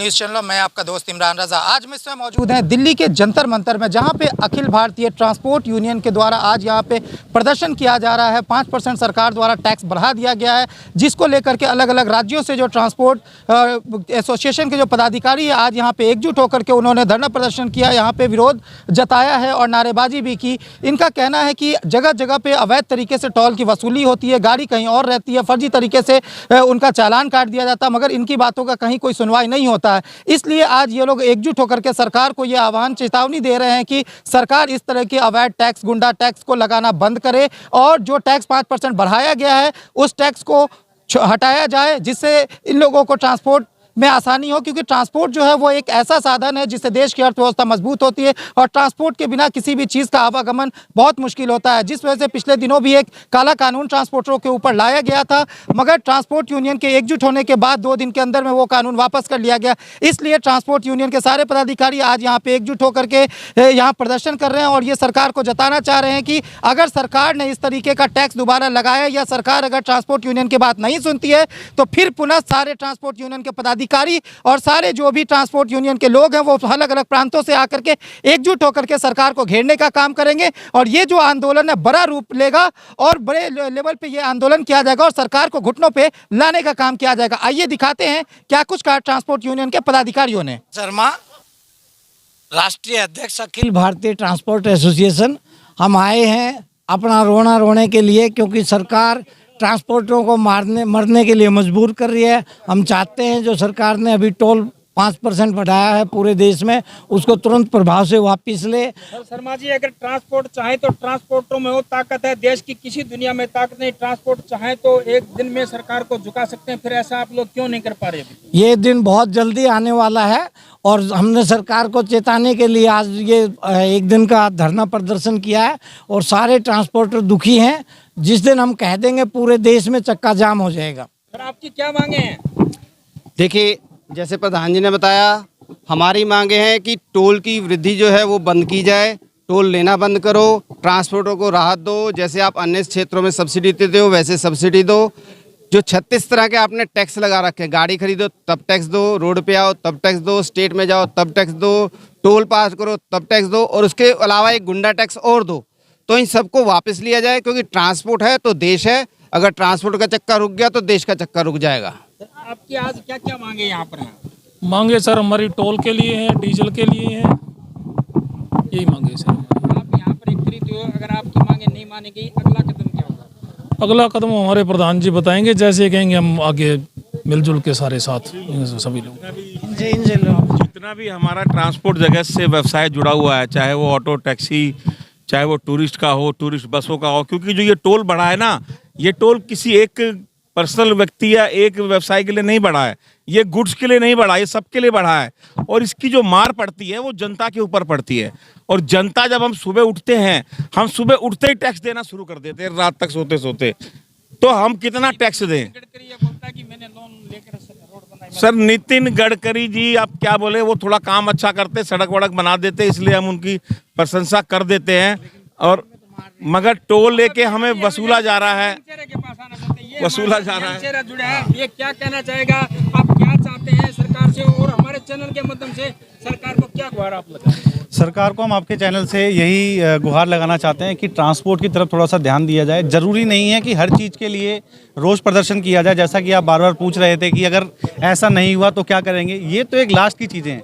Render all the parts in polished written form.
News channel, मैं आपका दोस्त इमरान रज़ा। आज मैं इसमें मौजूद हैं दिल्ली के जंतर मंतर में, जहां पे अखिल भारतीय ट्रांसपोर्ट यूनियन के द्वारा आज यहां पे प्रदर्शन किया जा रहा है। 5% सरकार द्वारा टैक्स बढ़ा दिया गया है, जिसको लेकर के अलग अलग राज्यों से जो ट्रांसपोर्ट एसोसिएशन के जो पदाधिकारी है आज यहाँ पे एकजुट होकर के उन्होंने धरना प्रदर्शन किया, यहाँ पे विरोध जताया है और नारेबाजी भी की। इनका कहना है कि जगह जगह पे अवैध तरीके से टोल की वसूली होती है, गाड़ी कहीं और रहती है, फर्जी तरीके से उनका चालान काट दिया जाता है, मगर इनकी बातों का कहीं कोई सुनवाई नहीं होता है। इसलिए आज ये लोग एकजुट होकर के सरकार को ये आह्वान चेतावनी दे रहे हैं कि सरकार इस तरह के अवैध टैक्स, गुंडा टैक्स को लगाना बंद करे और जो टैक्स 5% बढ़ाया गया है उस टैक्स को हटाया जाए, जिससे इन लोगों को ट्रांसपोर्ट में आसानी हो। क्योंकि ट्रांसपोर्ट जो है वो एक ऐसा साधन है जिससे देश की अर्थव्यवस्था मजबूत होती है और ट्रांसपोर्ट के बिना किसी भी चीज़ का आवागमन बहुत मुश्किल होता है। जिस वजह से पिछले दिनों भी एक काला कानून ट्रांसपोर्टरों के ऊपर लाया गया था, मगर ट्रांसपोर्ट यूनियन के एकजुट होने के बाद 2 दिन के अंदर में वो कानून वापस कर लिया गया। इसलिए ट्रांसपोर्ट यूनियन के सारे पदाधिकारी आज यहाँ पे एकजुट होकर के यहाँ प्रदर्शन कर रहे हैं और ये सरकार को जताना चाह रहे हैं कि अगर सरकार ने इस तरीके का टैक्स दोबारा लगाया या सरकार अगर ट्रांसपोर्ट यूनियन की बात नहीं सुनती है तो फिर पुनः सारे ट्रांसपोर्ट यूनियन के पदाधिकारी और सारे जो भी ट्रांसपोर्ट यूनियन के लोग हैं वो अलग अलग प्रांतों से आकर के एकजुट होकर के सरकार को घेरने का काम करेंगे। और ये जो आंदोलन है बड़ा रूप लेगा और बड़े लेवल पे ये आंदोलन किया जाएगा और सरकार को घुटनों पे लाने का काम किया जाएगा। आइए दिखाते हैं क्या कुछ कहा ट्रांसपोर्ट यूनियन के पदाधिकारियों ने। शर्मा, राष्ट्रीय अध्यक्ष अखिल भारतीय ट्रांसपोर्ट एसोसिएशन, हम आए हैं अपना रोना रोने के लिए, क्योंकि सरकार ट्रांसपोर्टरों को मरने के लिए मजबूर कर रही है। हम चाहते हैं जो सरकार ने अभी टोल 5% बढ़ाया है पूरे देश में, उसको तुरंत प्रभाव से वापस ले। शर्मा जी, अगर ट्रांसपोर्ट चाहे तो ट्रांसपोर्टरों में वो ताकत है, देश की किसी दुनिया में ताकत नहीं। ट्रांसपोर्ट चाहे तो एक दिन में सरकार को झुका सकते हैं, फिर ऐसा आप लोग क्यों नहीं कर पा रहे अभी? ये दिन बहुत जल्दी आने वाला है और हमने सरकार को चेताने के लिए आज ये 1 दिन का धरना प्रदर्शन किया है और सारे ट्रांसपोर्टर दुखी हैं। जिस दिन हम कह देंगे पूरे देश में चक्का जाम हो जाएगा। सर, आपकी क्या मांगे हैं? देखिए, जैसे प्रधान जी ने बताया, हमारी मांगे हैं कि टोल की वृद्धि जो है वो बंद की जाए, टोल लेना बंद करो, ट्रांसपोर्टरों को राहत दो। जैसे आप अन्य क्षेत्रों में सब्सिडी देते हो वैसे सब्सिडी दो। जो 36 तरह के आपने टैक्स लगा रखे हैं, गाड़ी खरीदो तब टैक्स दो, रोड पे आओ तब टैक्स दो, स्टेट में जाओ तब टैक्स दो, टोल पास करो तब टैक्स दो, और उसके अलावा एक गुंडा टैक्स और दो। तो इन सबको वापस लिया जाए, क्योंकि ट्रांसपोर्ट है तो देश है। अगर ट्रांसपोर्ट का चक्का रुक गया तो देश का चक्का रुक जाएगा। आपकी आज क्या क्या मांगे यहाँ पर हैं? मांगे सर हमारी टोल के लिए है, डीजल के लिए है, यही मांगे सर। आप यहाँ पर एकत्रित हो, अगर आपकी मांगे नहीं मानी गई अगला कदम क्या होगा? अगला कदम हमारे प्रधान जी बताएंगे, जैसे कहेंगे हम आगे मिलजुल के सारे साथ सभी लोग। जितना भी हमारा ट्रांसपोर्ट जगत से व्यवसाय जुड़ा हुआ है, चाहे वो ऑटो टैक्सी, चाहे वो टूरिस्ट का हो, टूरिस्ट बसों का हो, क्योंकि जो ये टोल बढ़ा है ना, ये टोल किसी एक पर्सनल व्यक्ति या एक व्यवसाय के लिए नहीं बढ़ा है, ये गुड्स के लिए नहीं बढ़ा, ये सबके लिए बढ़ा है। और इसकी जो मार पड़ती है वो जनता के ऊपर पड़ती है। और जनता, जब हम सुबह उठते हैं, हम सुबह उठते ही टैक्स देना शुरू कर देते हैं, रात तक सोते सोते, तो हम कितना टैक्स दें? गडकरी ये बोलता है कि मैंने लोन लेकर रोड बनाई। सर, नितिन गडकरी जी आप क्या बोले, वो थोड़ा काम अच्छा करते, सड़क वड़क बना देते, इसलिए हम उनकी प्रशंसा कर देते हैं। और मगर टोल लेके हमें वसूला जा रहा है, वसूला जा रहा है। चेहरा जुड़ा है, ये क्या कहना चाहेगा? आप क्या चाहते हैं सरकार से और हमारे चैनल के माध्यम से सरकार को क्या गुहार आप लगाएं? सरकार को हम आपके चैनल से यही गुहार लगाना चाहते हैं कि ट्रांसपोर्ट की तरफ थोड़ा सा ध्यान दिया जाए। ज़रूरी नहीं है कि हर चीज़ के लिए रोष प्रदर्शन किया जाए, जैसा कि आप बार बार पूछ रहे थे कि अगर ऐसा नहीं हुआ तो क्या करेंगे। ये तो एक लास्ट की चीज़ें हैं।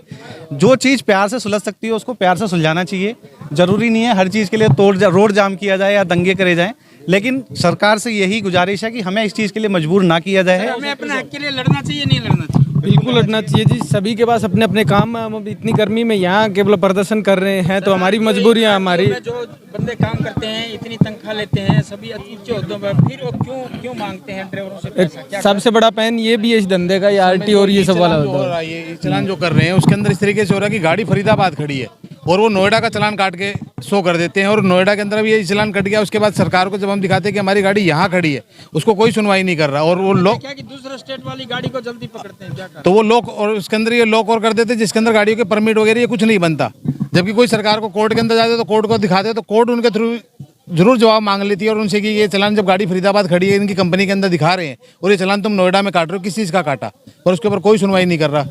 जो चीज़ प्यार से सुलझ सकती है उसको प्यार से सुलझाना चाहिए। ज़रूरी नहीं है हर चीज़ के लिए रोड जाम किया जाए या दंगे करे जाएँ, लेकिन सरकार से यही गुजारिश है कि हमें इस चीज़ के लिए मजबूर ना किया जाए। हमें अपने हक के लिए लड़ना चाहिए, नहीं लड़ना चाहिए? बिल्कुल लड़ना चाहिए जी। सभी के पास अपने अपने काम है। हम इतनी गर्मी में यहाँ केवल प्रदर्शन कर रहे हैं तो हमारी मजबूरी है। हमारी जो बंदे काम करते हैं, इतनी तनख्वाह लेते हैं, सभी ऊंचे ओहदों पर, फिर वो क्यों मांगते हैं ड्राइवरों से पैसा? सबसे बड़ा पैन ये भी है इस धंधे का, ये आरटी और ये सब वाला होता है। ये चलान जो कर रहे हैं उसके अंदर इस तरीके से हो रहा है कि गाड़ी फरीदाबाद खड़ी है और वो नोएडा का चलान काट के शो कर देते हैं, और नोएडा के अंदर अब ये चलान कट गया। उसके बाद सरकार को जब हम दिखाते हैं कि हमारी गाड़ी यहाँ खड़ी है, उसको कोई सुनवाई नहीं कर रहा। और वो लोग क्या कि दूसरे स्टेट वाली गाड़ी को जल्दी पकड़ते हैं, क्या तो वो लोग, और उसके अंदर ये लॉक और कर देते हैं जिसके अंदर गाड़ियों के परमिट वगैरह ये कुछ नहीं बनता। जबकि कोई सरकार को कोर्ट के अंदर जाते तो कोर्ट को दिखाते तो कोर्ट उनके थ्रू जरूर जवाब मांग लेती है और उनसे कि ये चलान जब गाड़ी फरीदाबाद खड़ी है इनकी कंपनी के अंदर दिखा रहे हैं और ये चलान तुम नोएडा में काट रहे हो, किस चीज़ का काटा, और उसके ऊपर कोई सुनवाई नहीं कर रहा।